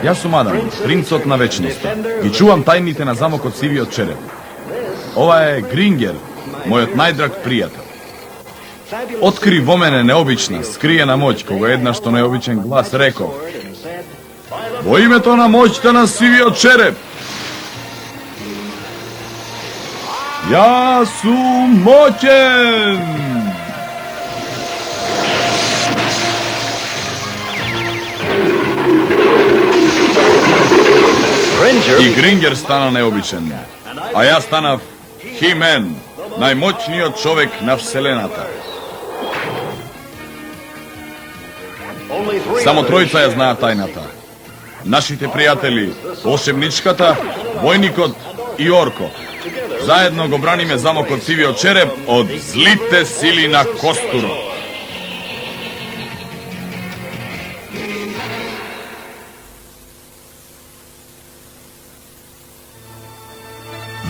Јас сум Адам, принцот на вечноста. Ги чувам тајните на замокот Сивиот череп. Ова е Грингер, мојот најдраг пријател. Откри во мене необична, скриена моќ, кога еднаш што необичен глас рекол: во името на моќта на Сивиот череп, јас сум моќен! И Грингер стана необичен, а јас станав Хи-Мен, најмоćниот човек на Вселената. Само тројца ја знаат тајната. Нашите пријатели, волшебничката, војникот и Орко. Заедно го браниме замокот Сивиот череп од злите сили на Костуро.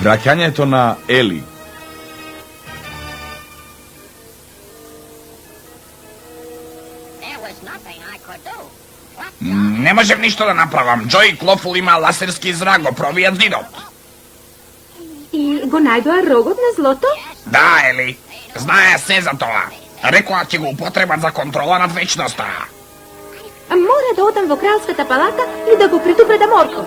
Враќањето на Ели. Не можев ништо да направам. Джој Клофул има ласерски зрак, го пробија зидот. И го најдоа рогот на злото? Да, Ели. Знае се за тоа. Рекоа ќе го употребат за контрола над вечноста. Мора да одам во кралската палата и да го предупредам Орко.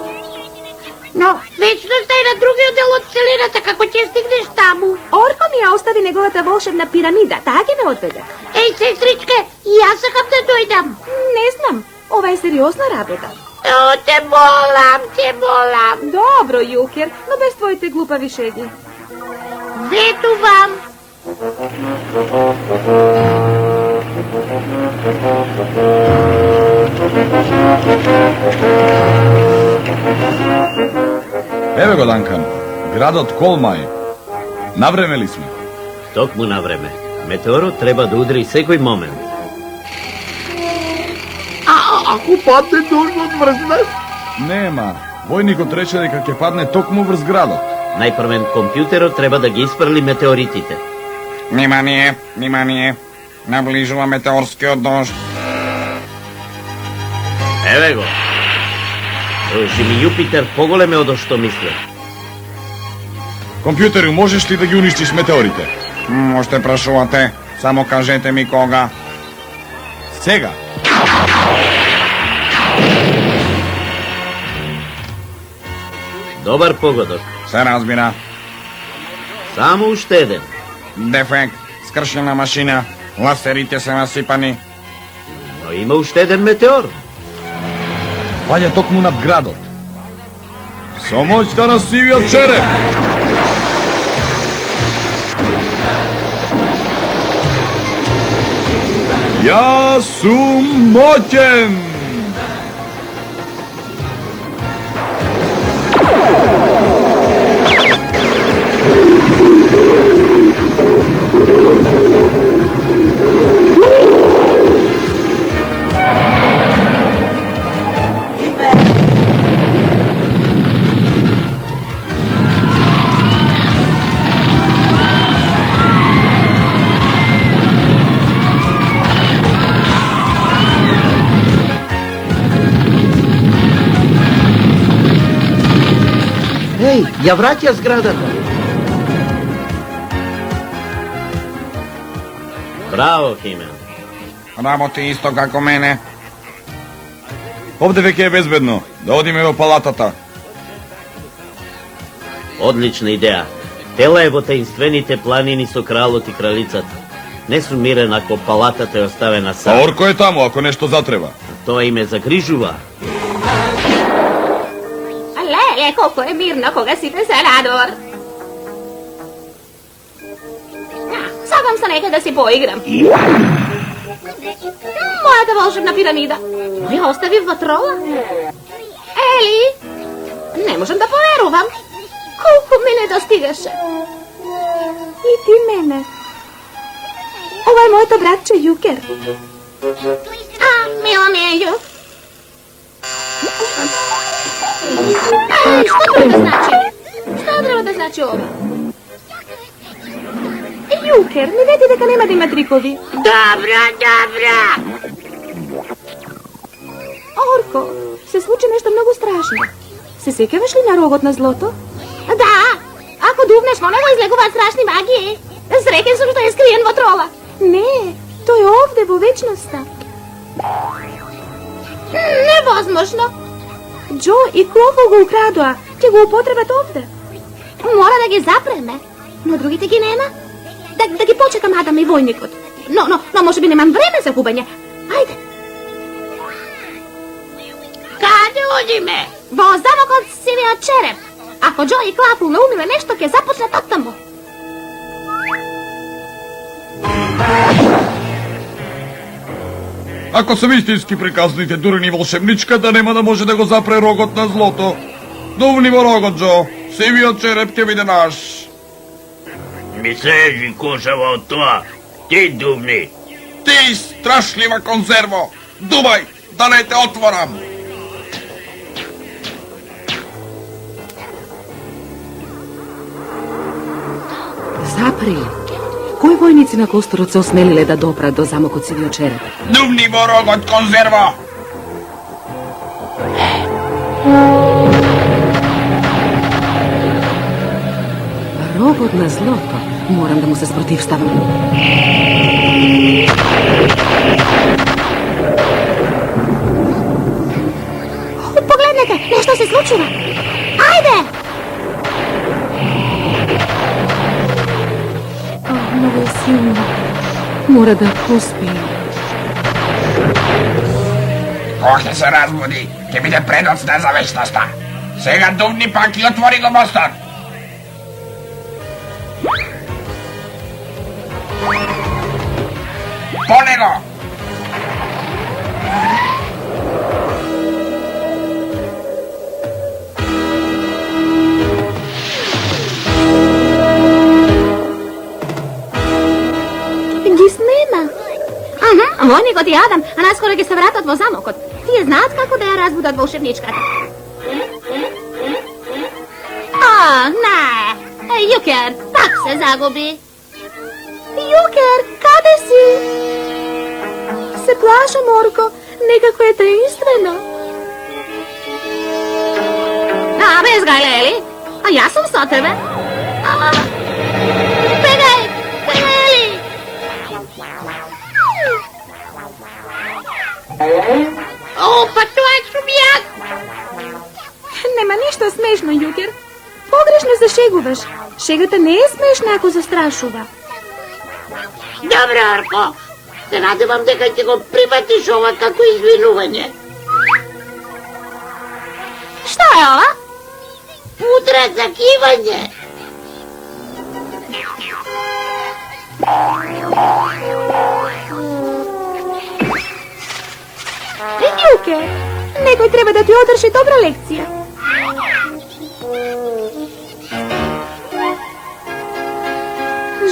Но вечноста е на другиот дел од вселената, како ќе стигнеш таму? Орко ми ја остави неговата волшебна пирамида, таа ќе ме одведе. Еј, сестричке, јас сакам да дојдам. Не знам, ова е сериозна работа. О, те молам, те молам. Добро, Јукер, но без твоите глупави шеги. Ветувам. Еве го, Данкан, градот Колмај. Навреме ли сме? Токму на време. Метеорот треба да удри секој момент. Ако падне дожд од врзнат? Нема. Војникот рече дека ќе падне токму врз градот. Најпрвен компјутерот треба да ги испрли метеоритите. Внимание, внимание. Наближува метеорскиот дожд. Еве го. Дожи ми Јупитер поголеме од што мисле. Компјутеру, можеш ли да ги уништиш метеорите? Можете прашувате, само кажете ми кога. Сега. Добар погодок. Се разбира. Само уште еден. Дефект, скршена машина, ласерите се насипани. Но има уште еден метеор. Паѓа токму над градот. Со моќта на Сивиот череп. Јас сум моќен. Еј, ја враќа зградата. Браво, Химен. Работи исто како мене. Овде веќе е безбедно. Да одиме во палатата. Одлична идеја. Тела е во таинствените планини со кралот и кралицата. Не сум мирен ако палатата е оставена А сам. Орко е таму, ако нешто затреба. Тоа и ме загрижува. Леле, колко е мирно кога си песеладор. Сакам се нека да си поиграм. Мојата волшебна пирамида. Ја остави во трола. Ели, не можам да поверувам. Колку ме недостигаше. И ти мене. Ова е моето братче Јукер. Мила ми е Јук. Што треба да значи? Што треба да значи ова? Јукер, ми вети дека нема да има трикови. Добра, добра. Орко, се случи нешто многу страшно. Се сеќаваш ли на рогот на злото? Да, ако дувнеш во него излегуваат страшни магии. Среќен сум што е скриен во трола. Не, тој е овде во вечноста. Невозможно. Џо и Клофо го украдоа. Ќе го употребат овде. Мора да ги запреме. Но другите ги нема. Да ги почекам Адам и војникот. Но може би немам време за губење. Ајде. Каде одиме? Во замокот Сивиот череп. Ако Џо и Клафу наумиле нешто, ќе започнат оттаму. Ако се вистински приказните, дури ни волшебничката нема да може да го запре рогот на злото. Дувни во рогот, Џо. Сивиот череп ќе биде наш. Ми слежи кошава од тоа. Ти дувни. Ти страшлива конзерво! Дувај, да не те отворам! Запри. Кои војници на Косторот се осмелиле да допрат до замокот Сивиот череп? Дувни во рогот, конзерво! Рогот на злото. Морам да му се спротивставам. Погледнете, нешто се случува. Ајде! Много е силно. Мора да успеем. Кога ќе се разбуди, ќе биде предоцна за вечноста. Сега дувни пак и отвори го мостот. По него! Ги снема. Војникот и Адам, а наскоро ќе се вратат во замокот. Тие знаат како да ја разбудат волшебничката. Не. Јукер, пак се загуби. Јукер, каде си? Се плашам, Орко. Некако е таинствено. Без гајле, а јас сум со тебе. Бегај, Ели. Па тоа сум јас. Нема ништо смешно, Јукер. Погрешно се шегуваш. Шегата не е смешна ако застрашува. Добре, Орко. Се надевам дека ќе го прифатиш ова како извинување. Што е ова? Пудра за кивање. Јукер, некој треба да ти одржи добра лекција.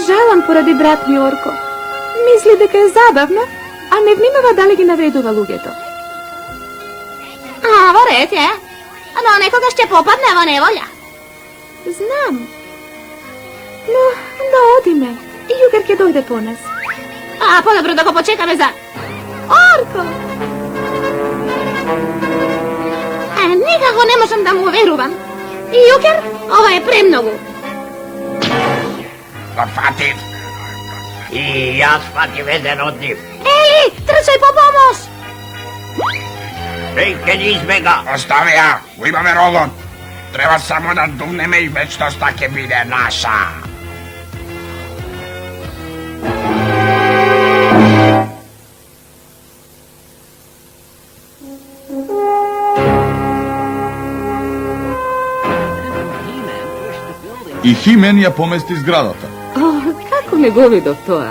Жалам поради брат ми, Орко. Мисли дека е забавно, а не внимава дали ги навредува луѓето. Во ред е. Но некогаш ќе попадне во неволја. Знам. Но да одиме. И Јукер ќе дојде по нас. Подобро да го почекаме за... Орко! Никако не можам да му верувам. И Јукер, ова е премногу. Го фатив. И јас фатив еден од нив. Ели, трчај по помош! Тој ќе ни избега. Остави ја, го имаме рогот. Треба само да дувнеме и вечноста ќе биде наша. И Химен ја помести зградата. Како не го видов тоа?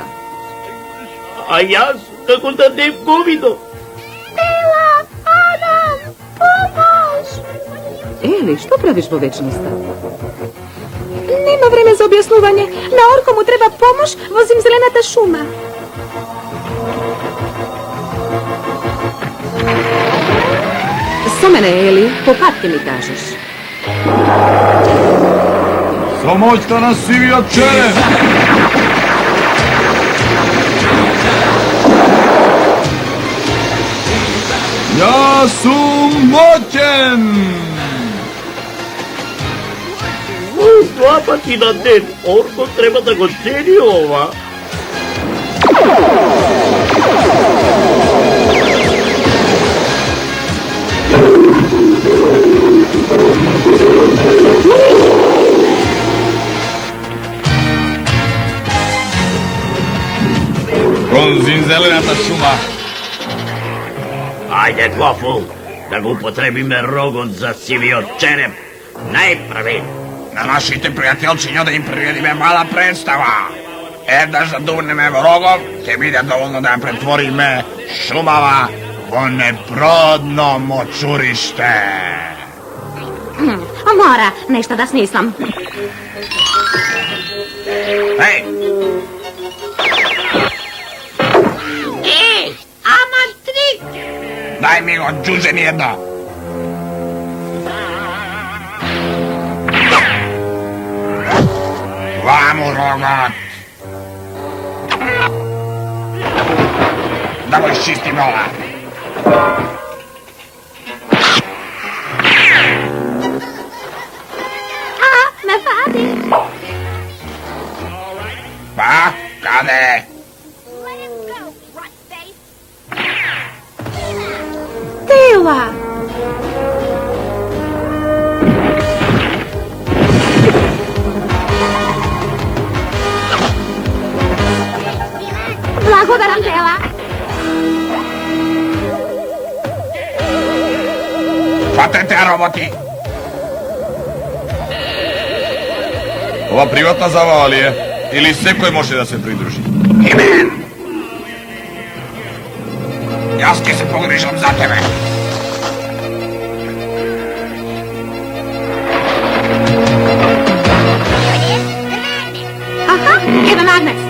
А јас како да не го видов. Ели, што правиш во вечноста? Нема време за објаснување. На Орко му треба помош во зимзелената шума. Со мене, Ели, по пат ќе ми кажеш. Со моќта на Сивиот череп! Јас сум моќен! Два пати на ден. Орко треба да го цени ова. Кон зинзелената шума. Ајде, Гофул, да го употребиме рогот за сивиот череп. Најпрви. На нашите пријателчиња да им приредиме мала представа. Еднаш да дувнеме во рогов, ќе биде доволно да ја претвориме шумава во непродно мочуриште. Мора нешто да смислам. Еј, Ама трик! дај ми го џуџени едно. Ваму рогот. Да го изчистиме ова. Ме фати! Па, каде? Тела! Благодарам, Тела! Фатете, роботи! Ова приватна забава ли е? Или секој може да се придружи? И мен! Јас ќе се погрижам за тебе. Аха, еден Агнес!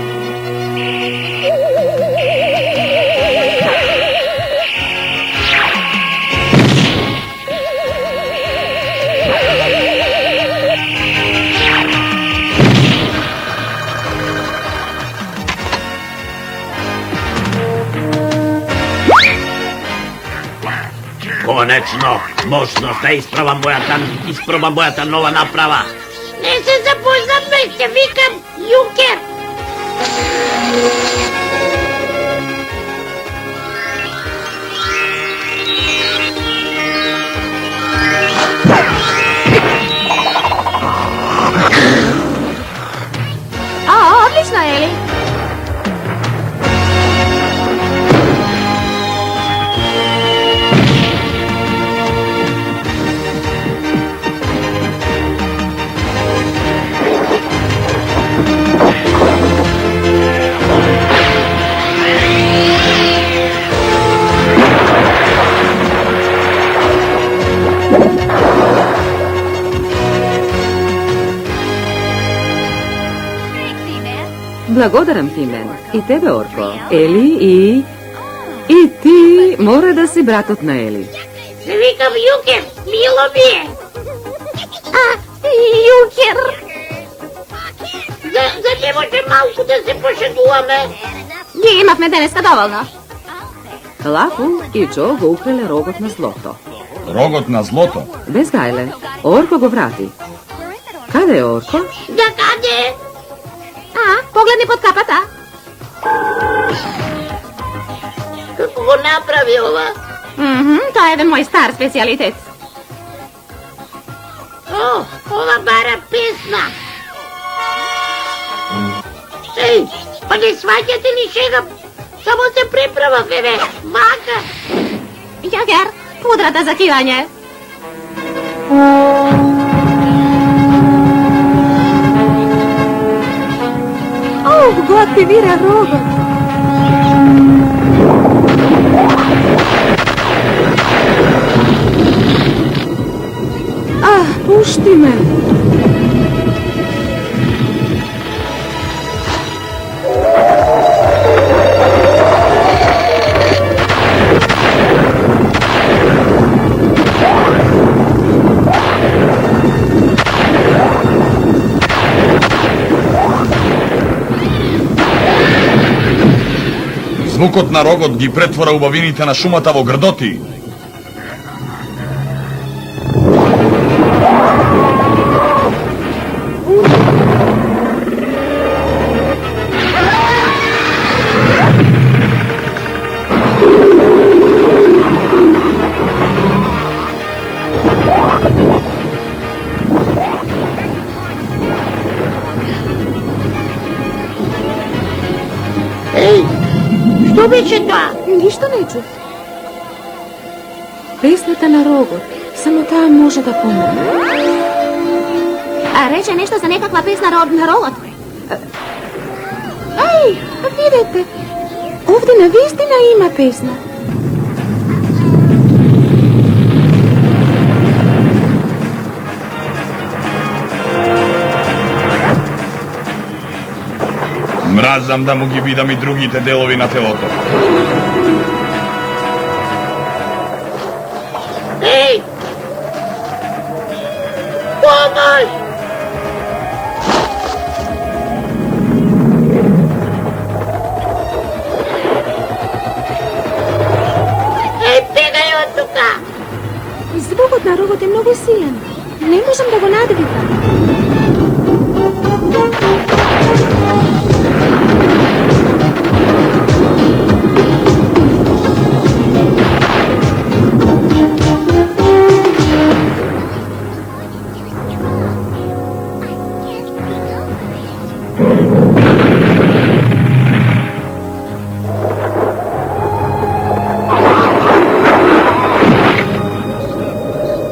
Конечно, можно да испробам мојата нова направа. Не се запознавме, се викам Јункер. Одлично, Ели! Благодарам ти, мен. И тебе, Орко. Ели и ти мора да си братот на Ели. Се викам Јункер, мило ми е. Јункер! За не може малку да се пошегуваме? Ги имавме денеска доволно. Лафу и Џо го украле рогот на злото. Рогот на злото? Без гајле, Орко го врати. Каде е Орко? Да каде? Погледни под капата. Како го направи ова? Тоа е еден мој стар специјалитет. О, ова бара песна. Еј, па не сваќате ни шега. Само се преправа, бебе. Мака. Јагер, пудрата за кивање. Го активира рогот. Пушти ме. Звукот на рогот ги претвора убавините на шумата во грдоти. рече тоа? Ништо не чув. Песната на рогот. Само таа може да помогне. А рече нешто за некаква песна на рогот. Еј, видете. Овде навистина има песна. Мразам да му ги видам и другите делови на телото. Еј! Помош! Еј, бегај од тука! Звукот на рогот е многу силен. Не можам да го надвикам.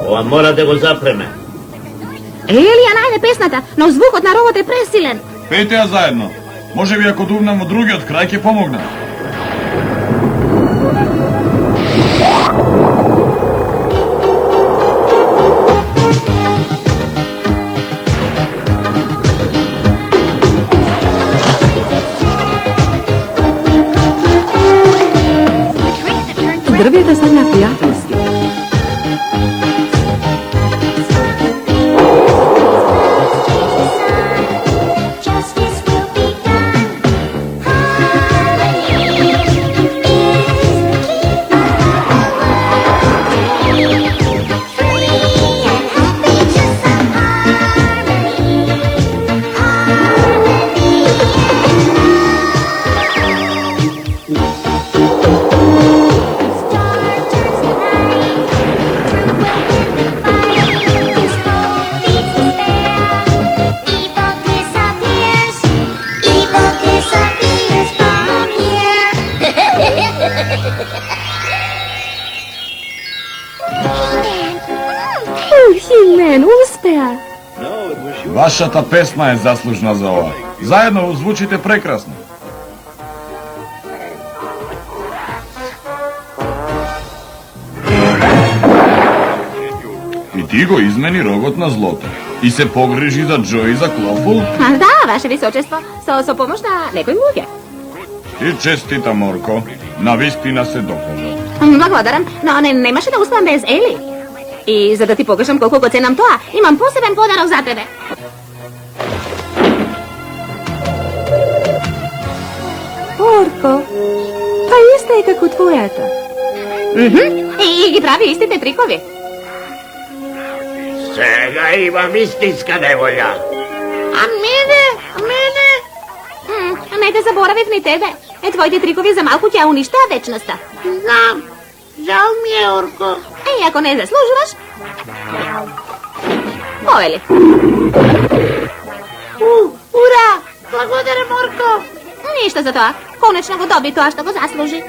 Ова мора да го запреме. Ели ја најде песната, но звукот на рогот е пресилен. Пејте ја заедно. Може би ако дувнам од другиот крај ќе помогне. Дрвјата станаа пријателски. Химен, успеа. Вашата песна е заслужна за ова. Заедно звучите прекрасно. И ти го измени рогот на злото. И се погрижи за Джо и за Клофул. Да, ваше височество, со помош на некој луѓе. И честита, Морко. Навистина се докажа. Благодарам, но немаше да успеам без Ели. И за да ти покажам колку го ценам тоа, имам посебен подарок за тебе. Орко, па иста е како твојата. И ги прави истите трикови. Сега имам истинска неволја. А мене? Не те заборавив ни тебе. Твоите трикови за малку ќе ја уништаа вечноста. Знам. Жал ми е, Орко. Ако не заслужуваш... Поели. Ура! Благодарам, Орко. Ништо за тоа. Конечно го доби тоа што го заслужи.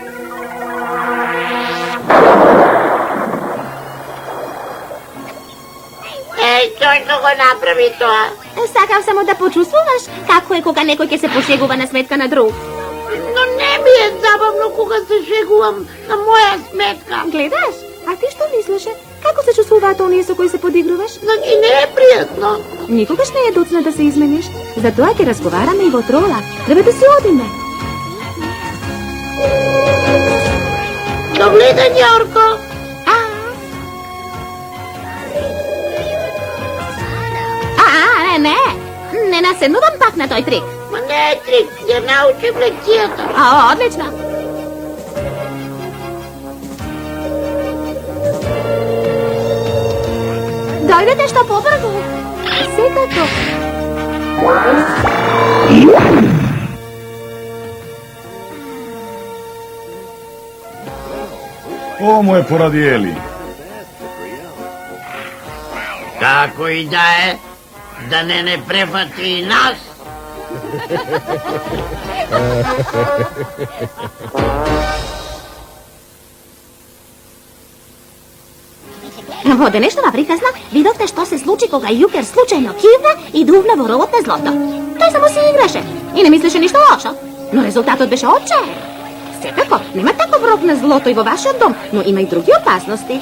Еј, тој што го направи тоа. Сакав само да почувствуваш како е кога некој ќе се пошегува на сметка на друг. Но не ми е забавно кога се шегувам на моја сметка. Гледаш? А ти што мислеше? Како се чувствуваат оние со кои се подигруваш? Значи не е пријатно. Никогаш не е доцна да се измениш. Затоа ќе разговараме и во трола. Треба да си одиме. До гледање, Орко. Не наседнувам пак на тој трик. Ма не е трик, ја научив лекцијата. Одлично. Дојдете што побрзо. Секако. Ова му е поради Ели. Како и да е, да не префати и нас. Во денешната приказна видовте што се случи кога Јукер случајно кивна и дувна во ровот на злото. Тој само си играше и не мислеше ништо лошо, но резултатот беше отчаен. Секако, нема таков рок на злото и во вашиот дом, но има и други опасности.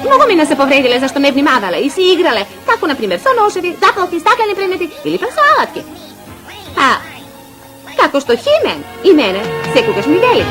Многу мина се повредиле зашто не внимавале и си играле, како например со ножеви, запалки, стаклени предмети или пак со алатки. Како што Химен и мене секогаш ми вели.